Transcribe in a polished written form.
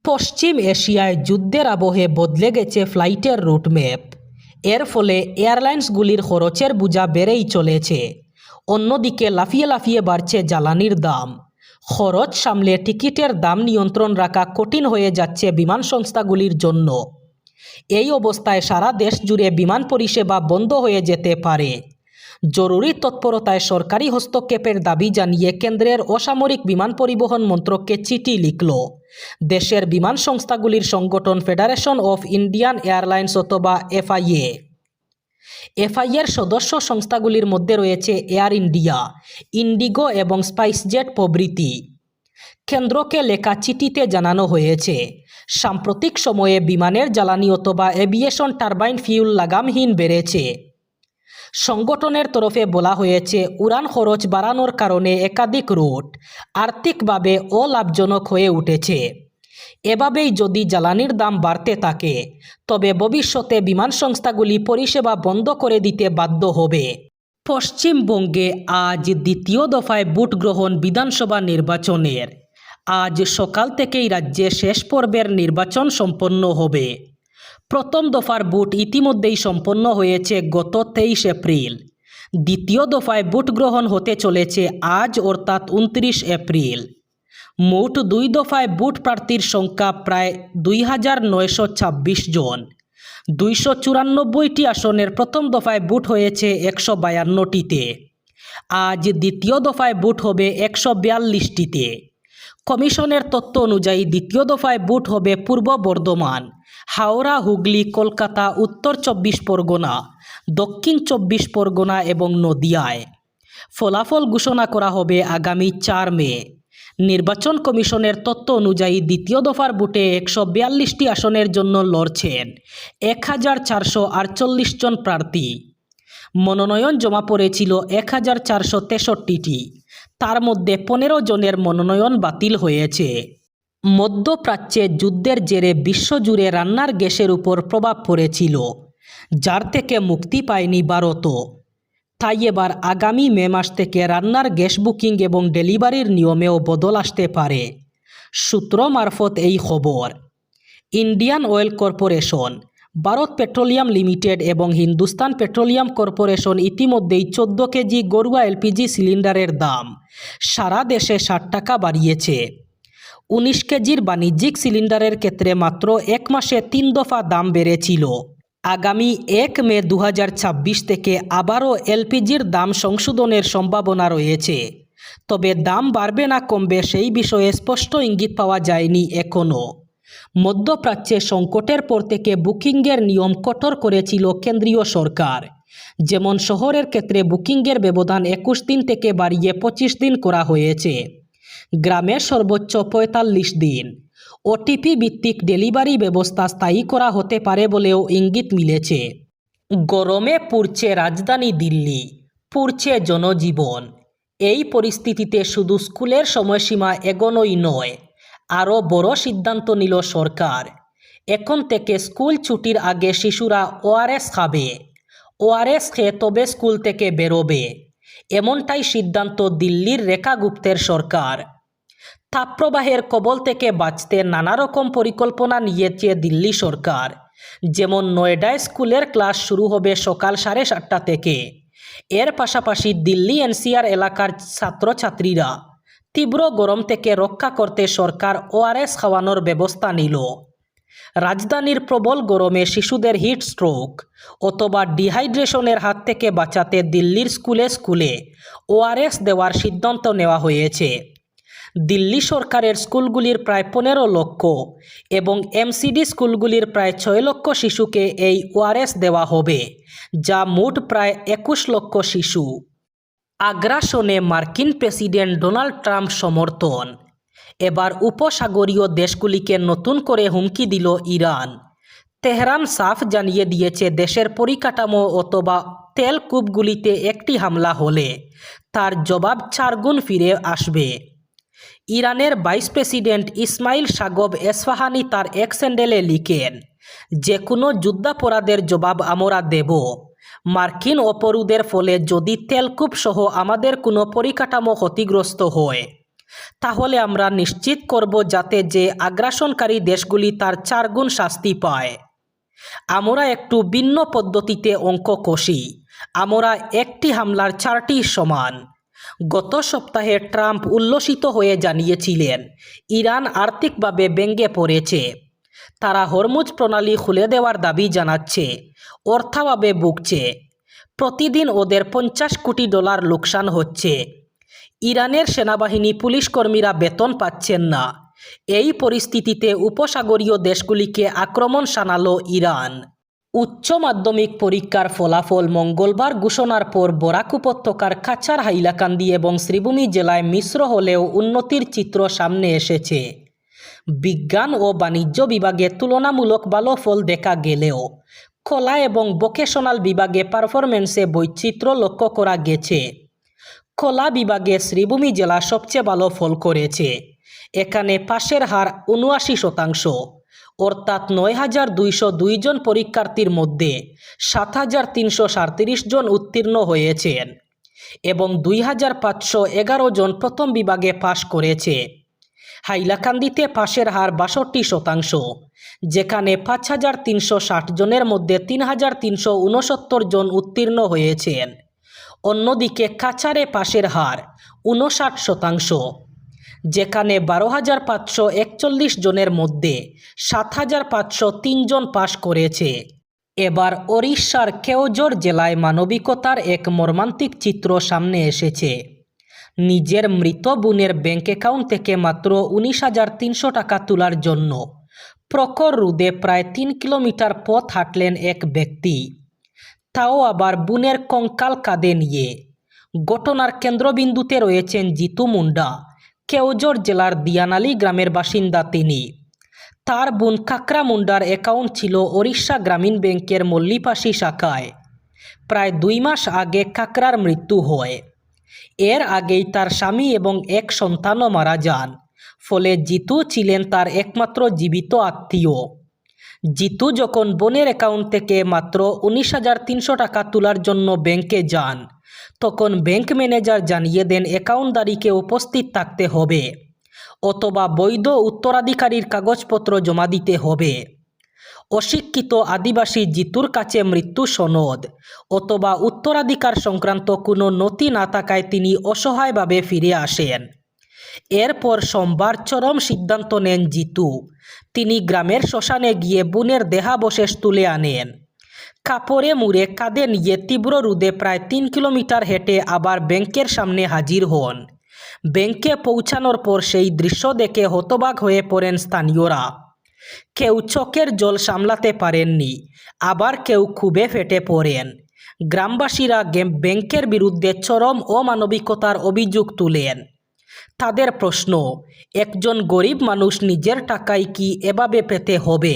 পশ্চিম এশিয়ায় যুদ্ধের আবহে বদলে গেছে ফ্লাইটের রুটম্যাপ। এর ফলে এয়ারলাইন্সগুলির খরচের বোঝা বেড়েই চলেছে। অন্যদিকে লাফিয়ে লাফিয়ে বাড়ছে জ্বালানির দাম। খরচ সামলে টিকিটের দাম নিয়ন্ত্রণ রাখা কঠিন হয়ে যাচ্ছে বিমান সংস্থাগুলির জন্য। এই অবস্থায় সারা দেশ জুড়ে বিমান পরিষেবা বন্ধ হয়ে যেতে পারে। জরুরি তৎপরতায় সরকারি হস্তক্ষেপের দাবি জানিয়ে কেন্দ্রের অসামরিক বিমান পরিবহন মন্ত্রককে চিঠি লিখল দেশের বিমান সংস্থাগুলির সংগঠন ফেডারেশন অফ ইন্ডিয়ান এয়ারলাইন্স অথবা এফআইএ। এফআইএর সদস্য সংস্থাগুলির মধ্যে রয়েছে এয়ার ইন্ডিয়া, ইন্ডিগো এবং স্পাইসজেট প্রভৃতি। কেন্দ্রকে লেখা চিঠিতে জানানো হয়েছে, সাম্প্রতিক সময়ে বিমানের জ্বালানি অথবা এভিয়েশন টারবাইন ফিউল লাগামহীন বেড়েছে। সংগঠনের তরফে বলা হয়েছে, উড়ান খরচ বাড়ানোর কারণে একাধিক রুট আর্থিকভাবে অলাভজনক হয়ে উঠেছে। এভাবেই যদি জ্বালানির দাম বাড়তে থাকে তবে ভবিষ্যতে বিমান সংস্থাগুলি পরিষেবা বন্ধ করে দিতে বাধ্য হবে। পশ্চিমবঙ্গে আজ দ্বিতীয় দফায় ভোট গ্রহণ বিধানসভা নির্বাচনের। আজ সকাল থেকেই রাজ্যে শেষ পর্বের নির্বাচন সম্পন্ন হবে। প্রথম দফার ভোট ইতিমধ্যেই সম্পন্ন হয়েছে গত 23 এপ্রিল। দ্বিতীয় দফায় ভোট গ্রহণ হতে চলেছে আজ অর্থাৎ 29 এপ্রিল। মোট 2 দফায় ভোট প্রার্থীর সংখ্যা প্রায় 2926 জন। 294টি আসনের প্রথম দফায় ভোট হয়েছে 152টিতে। আজ দ্বিতীয় দফায় ভোট হবে 142টিতে। কমিশনের তথ্য অনুযায়ী দ্বিতীয় দফায় ভোট হবে পূর্ব বর্ধমান, হাওড়া, হুগলি, কলকাতা, উত্তর 24 পরগনা, দক্ষিণ 24 পরগনা এবং নদিয়ায়। ফলাফল ঘোষণা করা হবে আগামী 4 মে। নির্বাচন কমিশনের তথ্য অনুযায়ী দ্বিতীয় দফার ভোটে 142টি আসনের জন্য লড়ছেন 1448 জন প্রার্থী। মনোনয়ন জমা পড়েছিল 1463টি। তার মধ্যে 15 জনের মনোনয়ন বাতিল হয়েছে। মধ্যপ্রাচ্যে যুদ্ধের জেরে বিশ্বজুড়ে রান্নার গ্যাসের উপর প্রভাব পড়েছিল, যার থেকে মুক্তি পায়নি ভারতও। তাই এবার আগামী মে মাস থেকে রান্নার গ্যাস বুকিং এবং ডেলিভারির নিয়মেও বদল আসতে পারে। সূত্র মারফত এই খবর। Indian oil corporation, Bharat petroleum limited এবং হিন্দুস্তান পেট্রোলিয়াম কর্পোরেশন ইতিমধ্যেই 14 কেজি গরুয়া এলপিজি সিলিন্ডারের দাম সারা দেশে 60 টাকা বাড়িয়েছে। 19 কেজির বাণিজ্যিক সিলিন্ডারের ক্ষেত্রে মাত্র 1 মাসে 3 দফা দাম বেড়েছিল। আগামী 1 মে 2026 থেকে আবারও এলপিজির দাম সংশোধনের সম্ভাবনা রয়েছে। তবে দাম বাড়বে না কমবে সেই বিষয়ে স্পষ্ট ইঙ্গিত পাওয়া যায়নি এখনও। মধ্যপ্রাচ্যে সংকটের পর থেকে বুকিংয়ের নিয়ম কঠোর করেছিল কেন্দ্রীয় সরকার। যেমন শহরের ক্ষেত্রে বুকিংয়ের ব্যবধান 21 দিন থেকে বাড়িয়ে 25 দিন করা হয়েছে। গ্রামের সর্বোচ্চ 45 দিন। ওটিপি ভিত্তিক ডেলিভারি ব্যবস্থা স্থায়ী করা হতে পারে বলেও ইঙ্গিত মিলেছে। গরমে পুড়ছে রাজধানী দিল্লি, পুড়ছে জনজীবন। এই পরিস্থিতিতে শুধু স্কুলের সময়সীমা এগোনোই নয়, আরও বড় সিদ্ধান্ত নিল সরকার। এখন থেকে স্কুল ছুটির আগে শিশুরা ওআরএস খাবে। ওআরএস খেয়ে তবে স্কুল থেকে বেরোবে, এমনটাই সিদ্ধান্ত দিল্লির রেখা গুপ্তের সরকার। তাপপ্রবাহের কবল থেকে বাঁচতে নানা রকম পরিকল্পনা নিয়েছে দিল্লি সরকার। যেমন নয়ডায় স্কুলের ক্লাস শুরু হবে সকাল 7:30টা থেকে। এর পাশাপাশি দিল্লি এনসিআর এলাকার ছাত্রছাত্রীরা তীব্র গরম থেকে রক্ষা করতে সরকার ওআরএস খাওয়ানোর ব্যবস্থা নিল। রাজধানীর প্রবল গরমে শিশুদের হিট স্ট্রোক অথবা ডিহাইড্রেশনের হাত থেকে বাঁচাতে দিল্লির স্কুলে স্কুলে ওআরএস দেওয়ার সিদ্ধান্ত নেওয়া হয়েছে। দিল্লি সরকারের স্কুলগুলির প্রায় 15 লক্ষ এবং এমসিডি স্কুলগুলির প্রায় 6 লক্ষ শিশুকে এই ওআরএস দেওয়া হবে, যা মোট প্রায় 21 লক্ষ শিশু। আগ্রাসনে মার্কিন প্রেসিডেন্ট ডোনাল্ড ট্রাম্প সমর্থন। এবার উপসাগরীয় দেশগুলিকে নতুন করে হুমকি দিল ইরান। তেহরান সাফ জানিয়ে দিয়েছে, দেশের পরিকাঠামো অথবা তেল কূপগুলিতে একটি হামলা হলে তার জবাব 4 গুণ ফিরে আসবে। ইরানের ভাইস প্রেসিডেন্ট ইসমাইল সাগব এসফাহানি তার এক্স হ্যান্ডেলে লিখেন, যে কোনো যুদ্ধাপরাধের জবাব আমরা দেব। মার্কিন অপরোধের ফলে যদি তেলকূপ সহ আমাদের কোনো পরিকাঠামো ক্ষতিগ্রস্ত হয় তাহলে আমরা নিশ্চিত করব যাতে যে আগ্রাসনকারী দেশগুলি তার 4 গুণ শাস্তি পায়। আমরা একটু ভিন্ন পদ্ধতিতে অঙ্ক কষি। আমরা একটি হামলার 4টি সমান। গত সপ্তাহে ট্রাম্প উল্লসিত হয়ে জানিয়েছিলেন ইরান আর্থিকভাবে ভেঙে পড়েছে। তারা হরমুজ প্রণালী খুলে দেওয়ার দাবি জানাচ্ছে, অর্থাভাবে ভুগছে। প্রতিদিন ওদের $50 কোটি লোকসান হচ্ছে। ইরানের সেনাবাহিনী পুলিশ কর্মীরা বেতন পাচ্ছেন না। এই পরিস্থিতিতে উপসাগরীয় দেশগুলিকে আক্রমণ শানালো ইরান। উচ্চ মাধ্যমিক পরীক্ষার ফলাফল মঙ্গলবার ঘোষণার পর বরাক উপত্যকার কাছাড়, হাইলাকান্দি এবং শ্রীভূমি জেলায় মিশ্র হলেও উন্নতির চিত্র সামনে এসেছে। বিজ্ঞান ও বাণিজ্য বিভাগে তুলনামূলক ভালো ফল দেখা গেলেও কলা এবং ভোকেশনাল বিভাগে পারফরমেন্সে বৈচিত্র্য লক্ষ্য করা গেছে। কলা বিভাগে শ্রীভূমি জেলা সবচেয়ে ভালো ফল করেছে। এখানে পাশের হার 79%, অর্থাৎ 9,202 জন পরীক্ষার্থীর মধ্যে 7,337 জন উত্তীর্ণ হয়েছেন এবং 2,511 জন প্রথম বিভাগে পাশ করেছে। হাইলাকান্দিতে পাশের হার 62%, যেখানে 5,360 জনের মধ্যে 3,369 জন উত্তীর্ণ হয়েছেন। অন্যদিকে কাছাড়ে পাশের হার 59%, যেখানে 12,541 জনের মধ্যে 7,503 জন পাশ করেছে। এবার ওড়িশার কেওঝর জেলায় মানবিকতার এক মর্মান্তিক চিত্র সামনে এসেছে। নিজের মৃত বোনের ব্যাংক অ্যাকাউন্ট থেকে মাত্র 19,300 টাকা তোলার জন্য প্রখর রোদে প্রায় 3 কিলোমিটার পথ হাঁটলেন এক ব্যক্তি, তাও আবার বোনের কঙ্কাল কাঁধে নিয়ে। ঘটনার কেন্দ্রবিন্দুতে রয়েছেন জিতু মুন্ডা। কেওঝর জেলার দিয়ানালি গ্রামের বাসিন্দা তিনি। তার বোন কাকরা মুন্ডার অ্যাকাউন্ট ছিল ওড়িশা গ্রামীণ ব্যাংকের মল্লিপাশি শাখায়। প্রায় 2 মাস আগে কাকরার মৃত্যু হয়। এর আগেই তার স্বামী এবং এক সন্তানও মারা যান। ফলে জিতু ছিলেন তার একমাত্র জীবিত আত্মীয়। জিতু যখন বোনের অ্যাকাউন্ট থেকে মাত্র 19,300 টাকা তোলার জন্য ব্যাংকে যান, তখন ব্যাংক ম্যানেজার জানিয়ে দেন অ্যাকাউন্টদারিকে উপস্থিত থাকতে হবে অথবা বৈধ উত্তরাধিকারীর কাগজপত্র জমা দিতে হবে। অশিক্ষিত আদিবাসী জিতুর কাছে মৃত্যু সনদ অথবা উত্তরাধিকার সংক্রান্ত কোনো নথি না থাকায় তিনি অসহায়ভাবে ফিরে আসেন। এরপর সোমবার চরম সিদ্ধান্ত নেন জিতু। তিনি গ্রামের শ্মশানে গিয়ে বোনের দেহাবশেষ তুলে আনেন। কাপড়ে মুড়ে কাঁধে নিয়ে তীব্র রোদে প্রায় 3 কিলোমিটার হেঁটে আবার ব্যাংকের সামনে হাজির হন। ব্যাংকে পৌঁছানোর পর সেই দৃশ্য দেখে হতবাক হয়ে পড়েন স্থানীয়রা। কেউ চোখের জল সামলাতে পারেননি, আবার কেউ ক্ষোভে ফেটে পড়েন। গ্রামবাসীরা ব্যাংকের বিরুদ্ধে চরম অমানবিকতার অভিযোগ তুলেন। তাদের প্রশ্ন, একজন গরিব মানুষ নিজের টাকায় কি এভাবে পেতে হবে?